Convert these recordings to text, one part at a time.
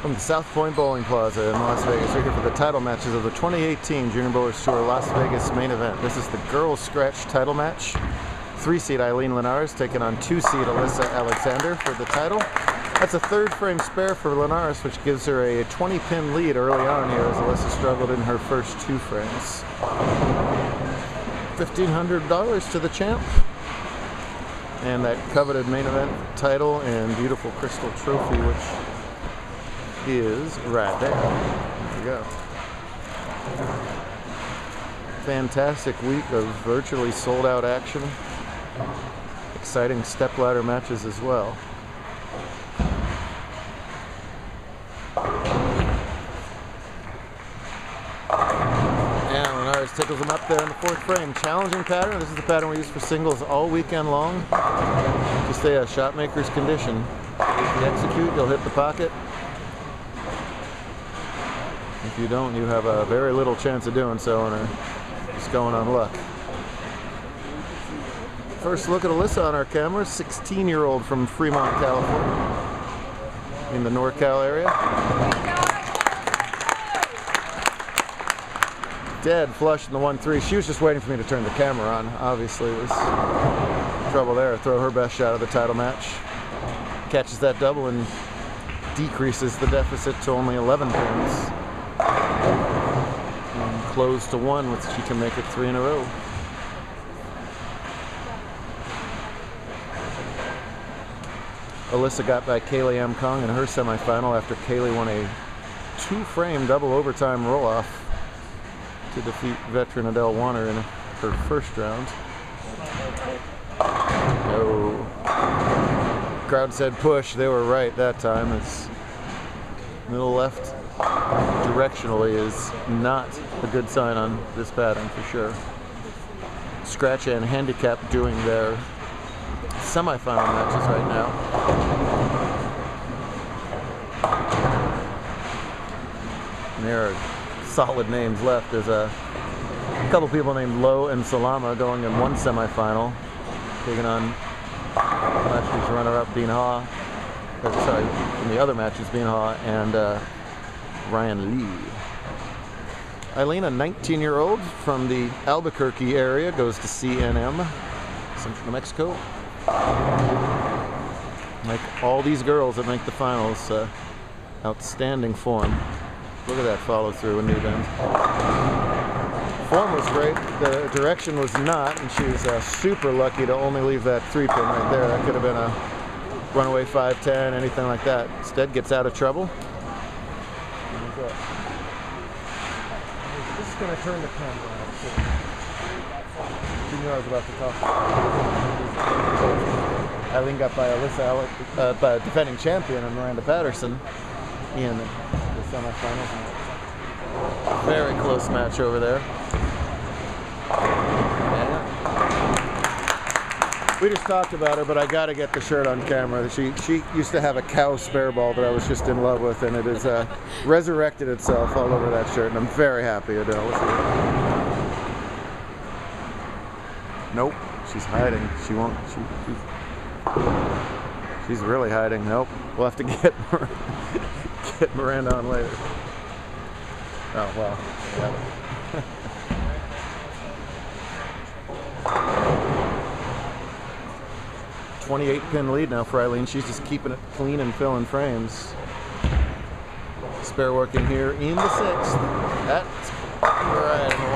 From the South Point Bowling Plaza in Las Vegas, we're here for the title matches of the 2018 Junior Bowlers Tour Las Vegas main event. This is the girls scratch title match. 3-seed Eileen Linares taking on 2-seed Alyssa Alexander for the title. That's a third frame spare for Linares, which gives her a 20-pin lead early on here as Alyssa struggled in her first 2 frames. $1,500 to the champ. And that coveted main event title and beautiful crystal trophy, which is right there. There we go. Fantastic week of virtually sold out action. Exciting stepladder matches as well. And Linares tickles him up there in the 4th frame. Challenging pattern. This is the pattern we use for singles all weekend long to stay a shot maker's condition. If you execute, you'll hit the pocket. If you don't, you have a very little chance of doing so and are just going on luck. First look at Alyssa on our camera, 16-year-old from Fremont, California, in the NorCal area. Dead flush in the 1-3. She was just waiting for me to turn the camera on. Obviously, it was trouble there. Throw her best shot of the title match. Catches that double and decreases the deficit to only 11 pins. And close to 1, which she can make it 3 in a row. Alyssa got by Kaylee M. Kong in her semifinal after Kaylee won a 2-frame double overtime roll-off to defeat veteran Adele Warner in her first round. No. Crowd said push. They were right that time. It's middle left directionally is not a good sign on this pattern for sure. Scratch and Handicap doing their semifinal matches right now. And there are solid names left. There's a couple people named Lowe and Salama going in one semifinal, taking on last week's runner-up Bean Haw. Sorry, in the other matches, Bean Haw and Ryan Lee. Eileen, a 19-year-old from the Albuquerque area, goes to CNM, Central New Mexico. Like all these girls that make the finals, outstanding form. Look at that follow through in New Bend. Form was great, the direction was not, and she was super lucky to only leave that 3-pin right there. That could have been a runaway 5-10, anything like that. Instead gets out of trouble. This is going to turn the camera on. You knew I was about to talk. Eileen got by Alyssa, by defending champion and Miranda Patterson in the semifinals. Very close match over there. Yeah. We just talked about her, but I got to get the shirt on camera. She used to have a cow spare ball that I was just in love with, and it has resurrected itself all over that shirt, and I'm very happy, Adele. Nope, she's hiding. She won't. She's really hiding. Nope. We'll have to get Miranda on later. Oh well. Yeah. 28-pin lead now for Eileen. She's just keeping it clean and filling frames. Spare working here in the 6th. That's right in the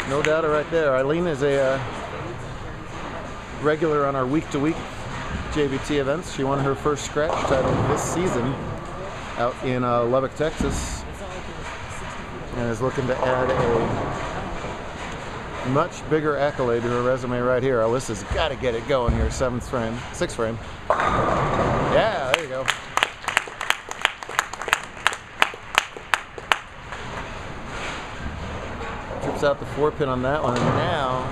1-3. No doubter right there. Eileen is a regular on our week-to-week JBT events. She won her first scratch title this season out in Lubbock, Texas, and is looking to add a much bigger accolade to her resume right here. Alyssa's got to get it going here. 6th frame. Yeah, there you go. Trips out the 4-pin on that one, and now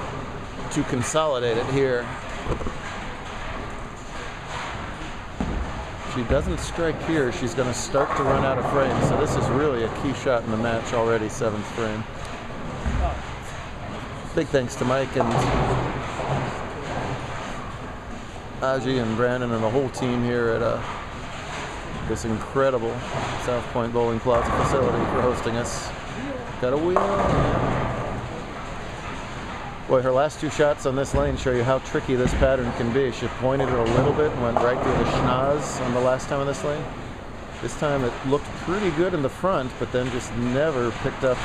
to consolidate it here. If she doesn't strike here, she's going to start to run out of frames. So this is really a key shot in the match already, 7th frame. Big thanks to Mike and Aji and Brandon and the whole team here at this incredible South Point Bowling Plaza facility for hosting us. Got a wheel. Boy, her last two shots on this lane show you how tricky this pattern can be. She pointed it a little bit and went right through the schnoz on the last time on this lane. This time it looked pretty good in the front, but then just never picked up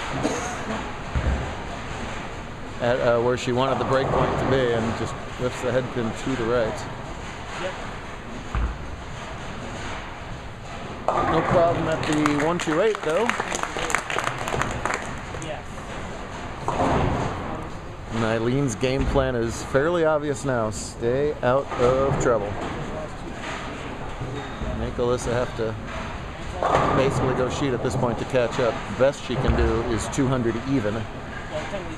at where she wanted the break point to be, and just lifts the head pin to the right. No problem at the 128 though. And Eileen's game plan is fairly obvious now. Stay out of trouble. Make Alyssa have to basically go sheet at this point to catch up. The best she can do is 200 even.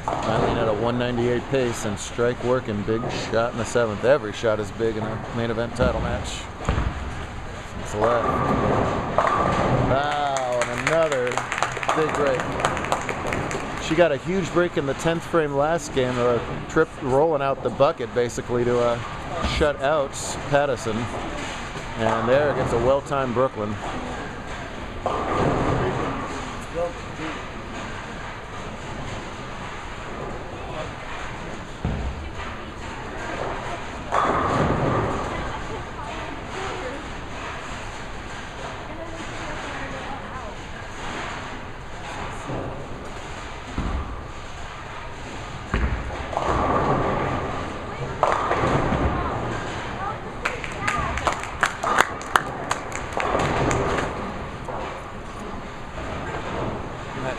Eileen at a 198 pace and strike working. Big shot in the 7th. Every shot is big in a main event title match. It's left. Wow, and another big break. She got a huge break in the 10th frame last game, a trip rolling out the bucket basically to shut out Pattison. And there gets a well-timed Brooklyn.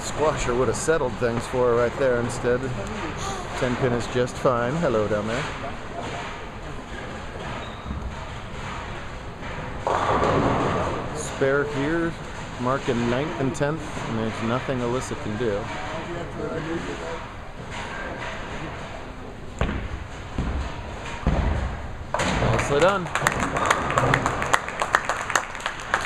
Squasher would have settled things for her right there instead. 10 pin is just fine. Hello down there. Spare here, marking 9th and 10th, and there's nothing Alyssa can do. Nicely done.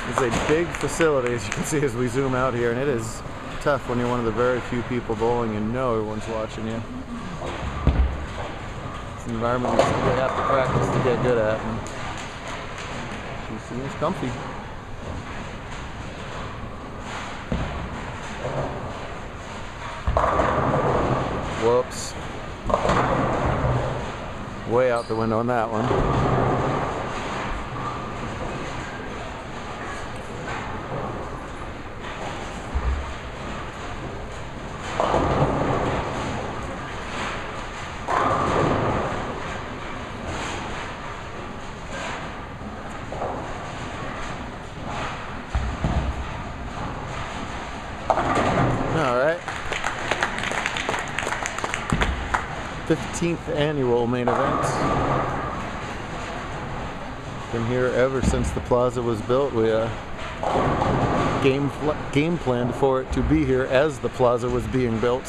It's a big facility, as you can see as we zoom out here, and it is tough when you're one of the very few people bowling and know everyone's watching you. It's an environment you simply have to practice to get good at, and she seems comfy. Whoops. Way out the window on that one. All right. 15th annual main event. Been here ever since the plaza was built. We game planned for it to be here as the plaza was being built.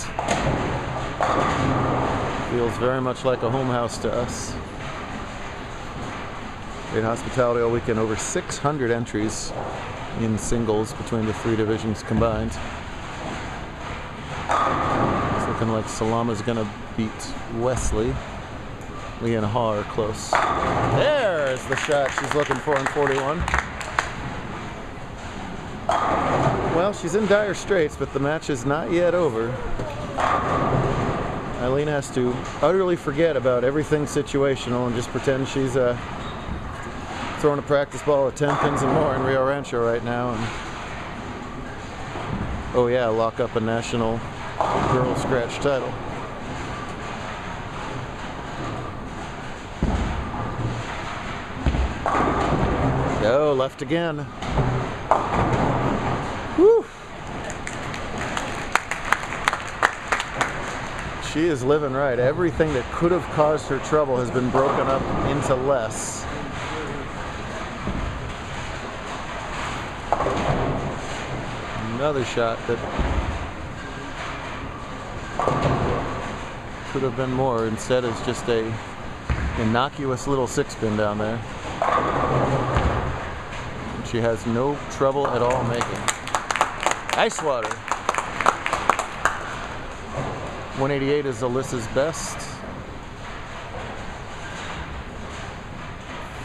Feels very much like a home house to us. Great hospitality all weekend. Over 600 entries in singles between the 3 divisions combined. It's looking like Salama's gonna beat Wesley. Lee and Ha are close. There's the shot she's looking for in 41. Well, she's in dire straits, but the match is not yet over. Eileen has to utterly forget about everything situational and just pretend she's throwing a practice ball at 10 pins and more in Rio Rancho right now. And oh yeah, lock up a national girl scratch title. Oh, left again. Woo! She is living right. Everything that could have caused her trouble has been broken up into less. Another shot that could have been more. Instead, it's just a innocuous little 6-pin down there. And she has no trouble at all making. Ice water. 188 is Alyssa's best.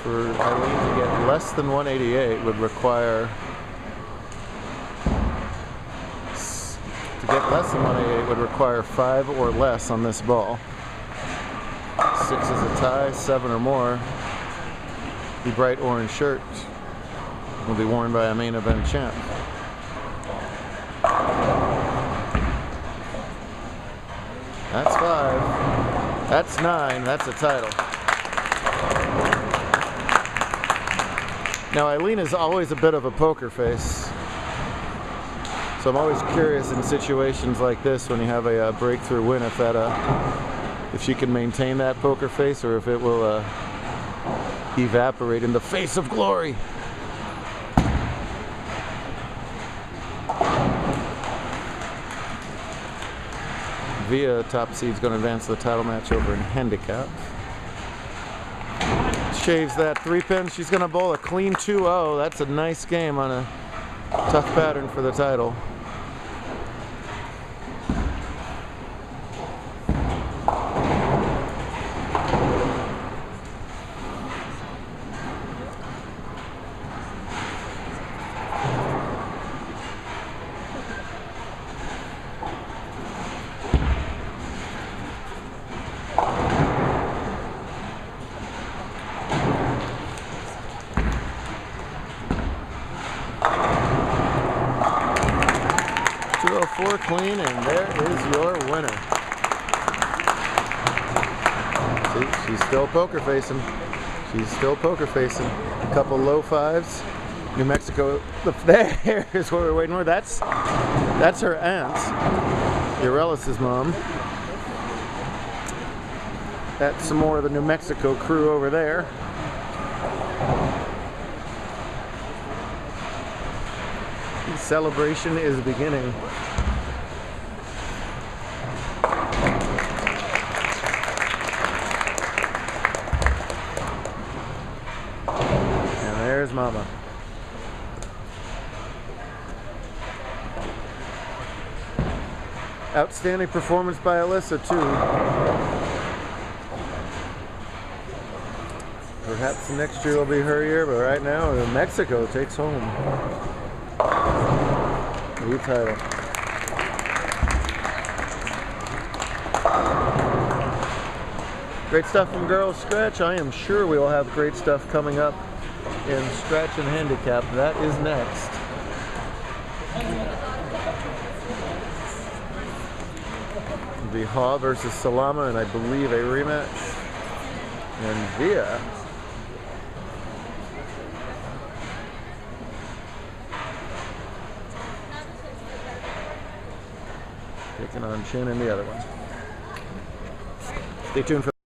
For Eileen to get less than 188 would require... To get less than 188 would require 5 or less on this ball. 6 is a tie, 7 or more. The bright orange shirt will be worn by a main event champ. That's 5. That's 9. That's a title. Now Eileen is always a bit of a poker face. So I'm always curious in situations like this when you have a breakthrough win if she can maintain that poker face or if it will evaporate in the face of glory. Via top seed's going to advance to the title match over in handicap. Shaves that 3-pin. She's going to bowl a clean 2-0. That's a nice game on a tough pattern for the title. Clean, and there is your winner. See, she's still poker facing. She's still poker facing. A couple low 5s. New Mexico. There's what we're waiting for. That's her aunt, Eurelis' mom. That's some more of the New Mexico crew over there. The celebration is beginning. There's Mama. Outstanding performance by Alyssa too. Perhaps next year will be her year, but right now Mexico takes home the title. Great stuff from Girls Stretch. I am sure we will have great stuff coming up in Stretch and Handicap. That is next. The Haw versus Salama, and I believe a rematch. And Via taking on Chin in the other one. Stay tuned for